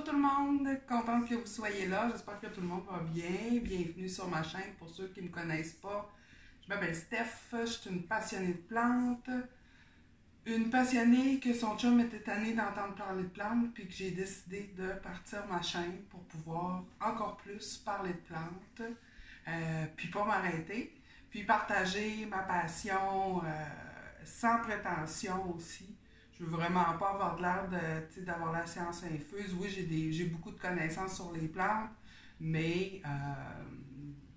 Bonjour tout le monde, contente que vous soyez là, j'espère que tout le monde va bien. Bienvenue sur ma chaîne pour ceux qui ne me connaissent pas. Je m'appelle Steph, je suis une passionnée de plantes. Une passionnée que son chum était tanné d'entendre parler de plantes, puis que j'ai décidé de partir ma chaîne pour pouvoir encore plus parler de plantes, puis pas m'arrêter, puis partager ma passion sans prétention aussi. Je veux vraiment pas avoir de l'air d'avoir la science infuse. Oui, j'ai beaucoup de connaissances sur les plantes, mais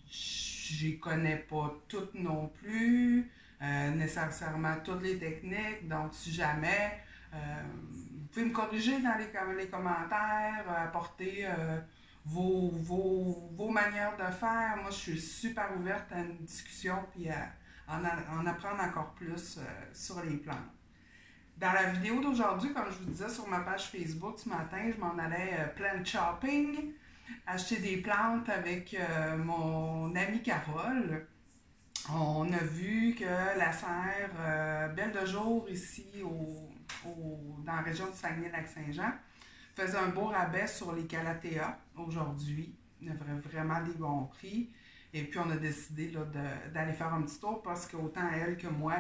je connais pas toutes non plus, nécessairement toutes les techniques. Donc, si jamais, vous pouvez me corriger dans les commentaires, apporter vos manières de faire. Moi, je suis super ouverte à une discussion puis à en apprendre encore plus sur les plantes. Dans la vidéo d'aujourd'hui, comme je vous disais sur ma page Facebook ce matin, je m'en allais plant shopping, acheter des plantes avec mon amie Carole. On a vu que la serre Belle de Jour ici dans la région de Saguenay-Lac-Saint-Jean faisait un beau rabais sur les calathea aujourd'hui. Il y avait vraiment des bons prix. Et puis, on a décidé d'aller faire un petit tour parce qu'autant elle que moi,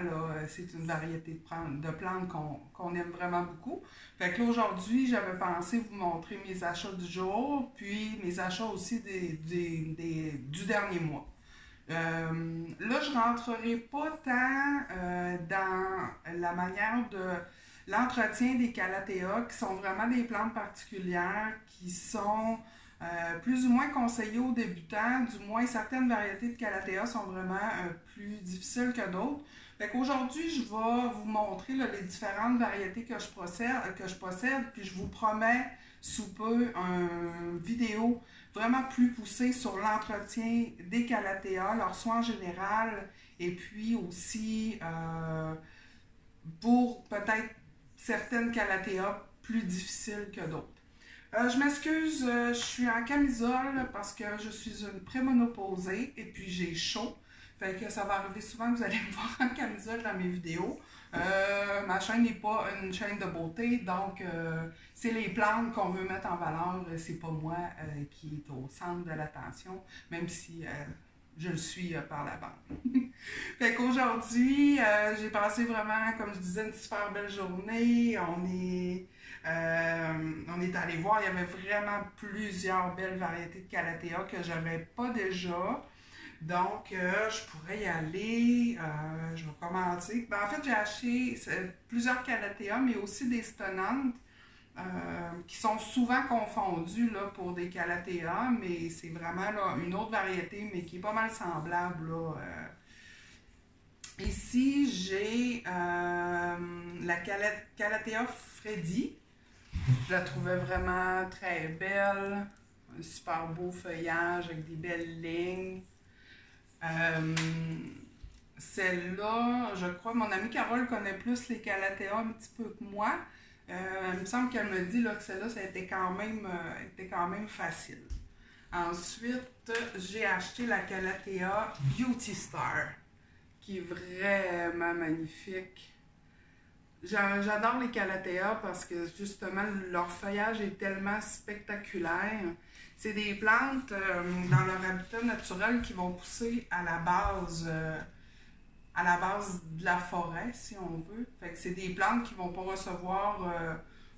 c'est une variété de plantes qu'on aime vraiment beaucoup. Fait que là, aujourd'hui, j'avais pensé vous montrer mes achats du jour, puis mes achats aussi du dernier mois. Là, je ne rentrerai pas tant dans la manière de l'entretien des calathea, qui sont vraiment des plantes particulières, qui sont plus ou moins conseillées aux débutants. Du moins, certaines variétés de calathea sont vraiment plus difficiles que d'autres. Fait qu'aujourd'hui, je vais vous montrer les différentes variétés que je possède, puis je vous promets sous peu une vidéo vraiment plus poussée sur l'entretien des calathea, leurs soins en général, et puis aussi pour peut-être certaines calathea plus difficiles que d'autres. Je m'excuse, je suis en camisole parce que je suis une prémonopausée et puis j'ai chaud. Fait que ça va arriver souvent que vous allez me voir en camisole dans mes vidéos. Ma chaîne n'est pas une chaîne de beauté, donc c'est les plantes qu'on veut mettre en valeur. C'est pas moi qui est au centre de l'attention, même si je le suis par la bande. Fait qu'aujourd'hui, j'ai passé vraiment, comme je disais, une super belle journée. On est allé voir, il y avait vraiment plusieurs belles variétés de calathea que je n'avais pas déjà. Donc, je pourrais y aller. Je vais commencer. En fait, j'ai acheté plusieurs calathea, mais aussi des stonnantes qui sont souvent confondues pour des calathea, mais c'est vraiment une autre variété, mais qui est pas mal semblable. Ici, j'ai la calathea Freddy. Je la trouvais vraiment très belle. Un super beau feuillage avec des belles lignes. Celle-là, je crois, mon amie Carole connaît plus les calathea un petit peu que moi. Il me semble qu'elle me dit que celle-là, ça était quand même facile. Ensuite, j'ai acheté la calathea Beauty Star, qui est vraiment magnifique. J'adore les calathea parce que justement, leur feuillage est tellement spectaculaire. C'est des plantes dans leur habitat naturel qui vont pousser à la base de la forêt, si on veut. Fait que c'est des plantes qui ne vont pas recevoir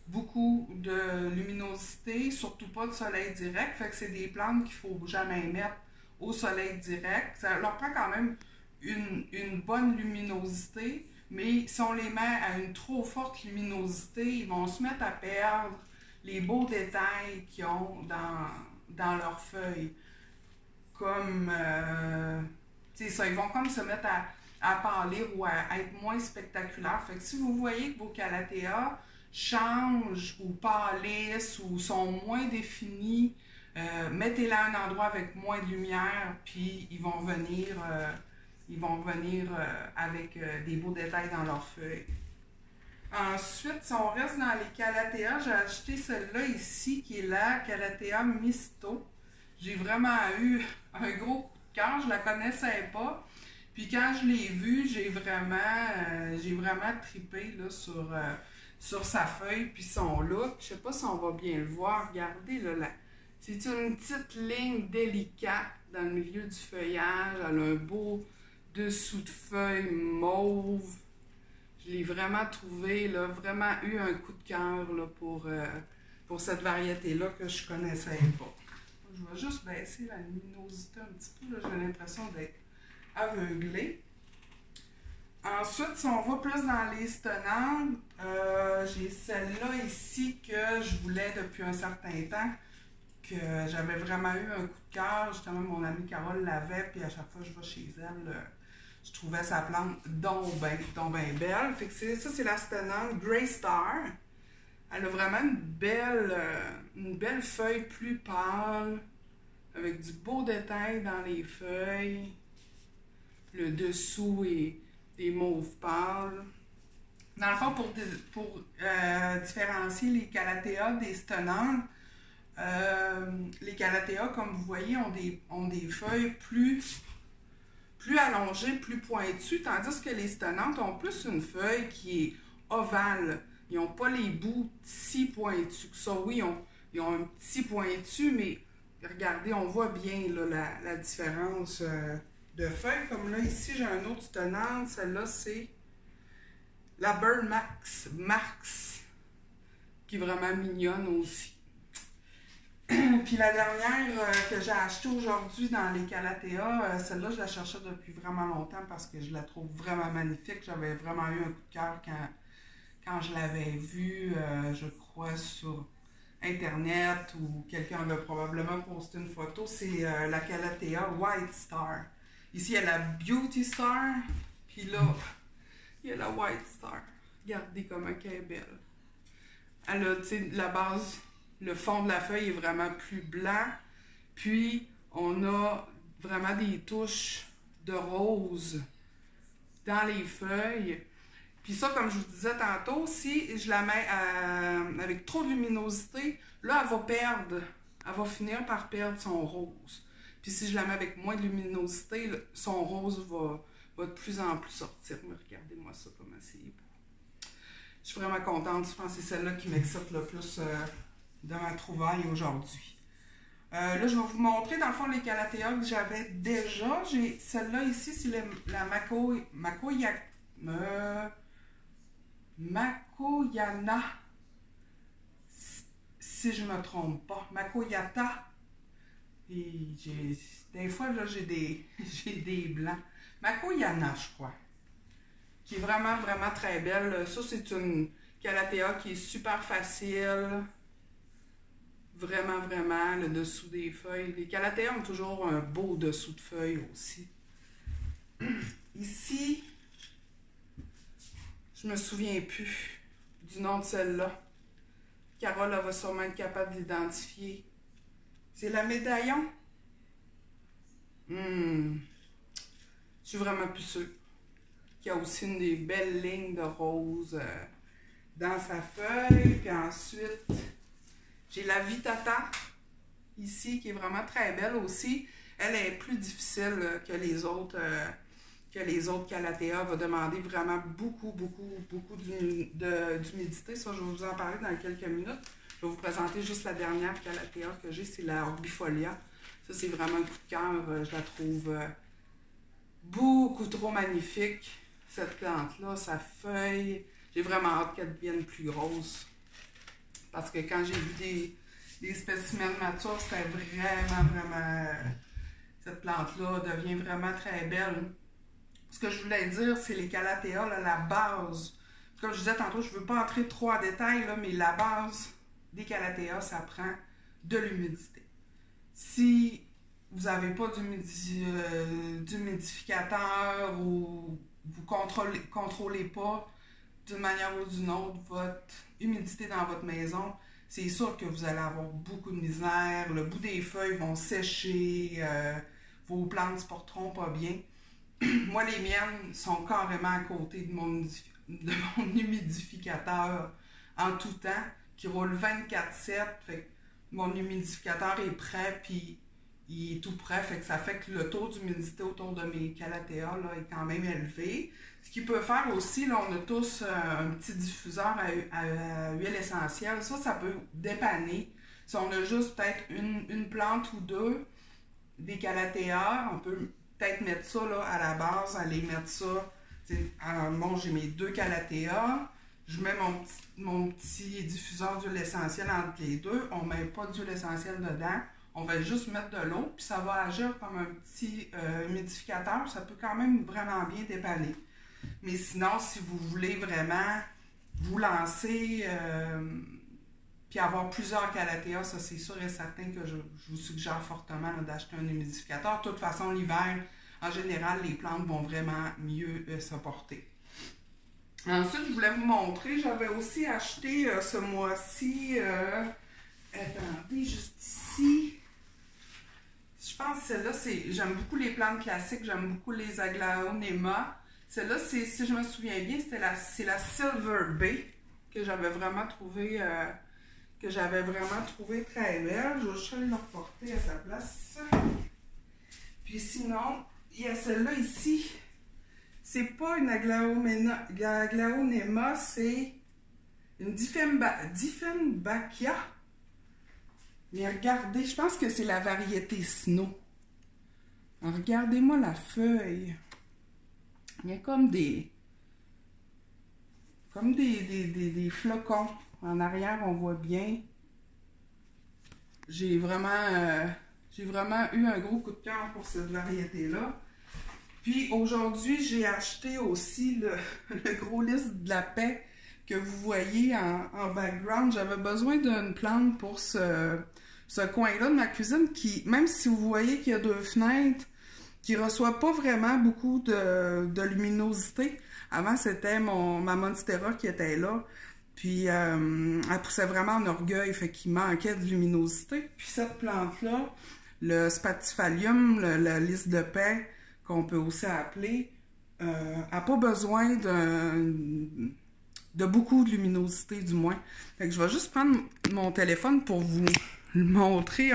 beaucoup de luminosité, surtout pas de soleil direct. Fait que c'est des plantes qu'il ne faut jamais mettre au soleil direct. Ça leur prend quand même une bonne luminosité, mais si on les met à une trop forte luminosité, ils vont se mettre à perdre les beaux détails qu'ils ont dans leurs feuilles. Comme, ils vont comme se mettre à pâlir ou à être moins spectaculaires. Fait que si vous voyez que vos calathea changent ou pâlissent ou sont moins définis, mettez-les à un endroit avec moins de lumière, puis ils vont venir avec des beaux détails dans leurs feuilles. Ensuite, si on reste dans les calathea, j'ai acheté celle-là ici, qui est la calathea Misto. J'ai vraiment eu un gros coup de cœur, je la connaissais pas. Puis quand je l'ai vue, j'ai vraiment trippé sur sur sa feuille, puis son look. Je sais pas si on va bien le voir. Regardez, là, c'est une petite ligne délicate dans le milieu du feuillage. Elle a un beau dessous de feuille mauve. Je l'ai vraiment trouvé, là, vraiment eu un coup de cœur là, pour cette variété-là que je connaissais pas. Je vais juste baisser la luminosité un petit peu. J'ai l'impression d'être aveuglée. Ensuite, si on va plus dans les tenantes, j'ai celle-là ici que je voulais depuis un certain temps, que j'avais vraiment eu un coup de cœur. Justement, mon amie Carole l'avait, puis à chaque fois que je vais chez elle, je trouvais sa plante donc ben belle. Fait que ça, c'est la tenante Grey Star. Elle a vraiment une belle feuille plus pâle, avec du beau détail dans les feuilles. Le dessous est mauve pâle. Dans le fond, pour différencier les calathea des stenantes, les calathea, comme vous voyez, ont des feuilles plus allongées, plus pointues, tandis que les stenantes ont plus une feuille qui est ovale. Ils n'ont pas les bouts si pointus que ça. Oui, ils ont un petit pointu, mais regardez, on voit bien là, la différence de feuilles. Comme là, ici, j'ai un autre tenante. Celle-là, c'est la Burn Max, qui est vraiment mignonne aussi. Puis la dernière que j'ai achetée aujourd'hui dans les calathea, celle-là, je la cherchais depuis vraiment longtemps parce que je la trouve vraiment magnifique. J'avais vraiment eu un coup de cœur quand je l'avais vue, je crois, sur Internet ou quelqu'un avait probablement posté une photo. C'est la calathea White Star. Ici, il y a la Beauty Star, puis là, il y a la White Star. Regardez comment elle est belle. Elle a, tu sais, la base, le fond de la feuille est vraiment plus blanc. Puis, on a vraiment des touches de rose dans les feuilles. Puis ça, comme je vous disais tantôt, si je la mets avec trop de luminosité, là, elle va finir par perdre son rose. Puis si je la mets avec moins de luminosité, son rose va de plus en plus sortir. Mais regardez-moi ça, comment c'est beau. Je suis vraiment contente. Je pense que c'est celle-là qui m'excite le plus de ma trouvaille aujourd'hui. Là, je vais vous montrer, dans le fond, les calathea que j'avais déjà. J'ai celle-là ici, c'est la Makoyana, si je ne me trompe pas. Makoyata. Et des fois, là, j'ai des blancs. Makoyana, je crois. Qui est vraiment, vraiment très belle. Ça, c'est une calathea qui est super facile. Vraiment, vraiment, le dessous des feuilles. Les calathea ont toujours un beau dessous de feuilles aussi. Ici, je me souviens plus du nom de celle-là. Carole va sûrement être capable de l'identifier. C'est la médaillon. Je suis vraiment plus sûre qu'il y a aussi une des belles lignes de rose dans sa feuille. Puis ensuite, j'ai la Vitata ici qui est vraiment très belle aussi. Elle est plus difficile que les autres calathea. Va demander vraiment beaucoup d'humidité. Ça, je vais vous en parler dans quelques minutes. Je vais vous présenter juste la dernière calathea que j'ai, c'est la Orbifolia. Ça, c'est vraiment un coup de cœur. Je la trouve beaucoup trop magnifique, cette plante-là, sa feuille. J'ai vraiment hâte qu'elle devienne plus grosse. Parce que quand j'ai vu des spécimens matures, c'était vraiment... cette plante-là devient vraiment très belle. Ce que je voulais dire, c'est les calathea, là, la base. Comme je disais tantôt, je ne veux pas entrer trop en détail, là, mais la base des calathea, ça prend de l'humidité. Si vous n'avez pas d'humidificateur ou vous ne contrôlez pas d'une manière ou d'une autre votre humidité dans votre maison, c'est sûr que vous allez avoir beaucoup de misère. Le bout des feuilles vont sécher, vos plantes ne se porteront pas bien. Moi, les miennes sont carrément à côté de mon humidificateur en tout temps, qui roule 24/7. Fait que mon humidificateur est prêt, puis il est tout prêt, fait que ça fait que le taux d'humidité autour de mes calathea là, est quand même élevé. Ce qu'il peut faire aussi, là, on a tous un petit diffuseur à huile essentielle. Ça peut dépanner. Si on a juste peut-être une plante ou deux, des calathea, on peut peut-être mettre ça là, à la base, aller mettre ça. Bon, j'ai mes 2 calathea. Je mets mon petit diffuseur d'huile essentielle entre les deux. On ne met pas d'huile essentielle dedans. On va juste mettre de l'eau, puis ça va agir comme un petit humidificateur. Ça peut quand même vraiment bien dépanner. Mais sinon, si vous voulez vraiment vous lancer puis avoir plusieurs calathea, ça c'est sûr et certain que je vous suggère fortement d'acheter un humidificateur. De toute façon, l'hiver, en général, les plantes vont vraiment mieux se porter. Ensuite, je voulais vous montrer, j'avais aussi acheté ce mois-ci, attendez, juste ici. Je pense que celle-là, j'aime beaucoup les plantes classiques, j'aime beaucoup les aglaonema. Celle-là, si je me souviens bien, c'est la Silver Bay que j'avais vraiment trouvé très belle. Je vais juste aller la reporter à sa place. Puis sinon, il y a celle-là ici. C'est pas une aglaonema, c'est une Dieffenbachia. Mais regardez, je pense que c'est la variété Snow. Regardez-moi la feuille. Il y a comme des flocons. En arrière, on voit bien. J'ai vraiment eu un gros coup de cœur pour cette variété-là. Puis aujourd'hui, j'ai acheté aussi le gros lys de la paix que vous voyez en background. J'avais besoin d'une plante pour ce coin-là de ma cuisine qui, même si vous voyez qu'il y a 2 fenêtres, qui ne reçoit pas vraiment beaucoup de luminosité. Avant, c'était ma monstera qui était là. Puis, elle poussait vraiment en orgueil, fait qu'il manquait de luminosité. Puis cette plante-là, le spatifolium, le lys de paix, qu'on peut aussi appeler, n'a pas besoin de beaucoup de luminosité, du moins. Fait que je vais juste prendre mon téléphone pour vous le montrer.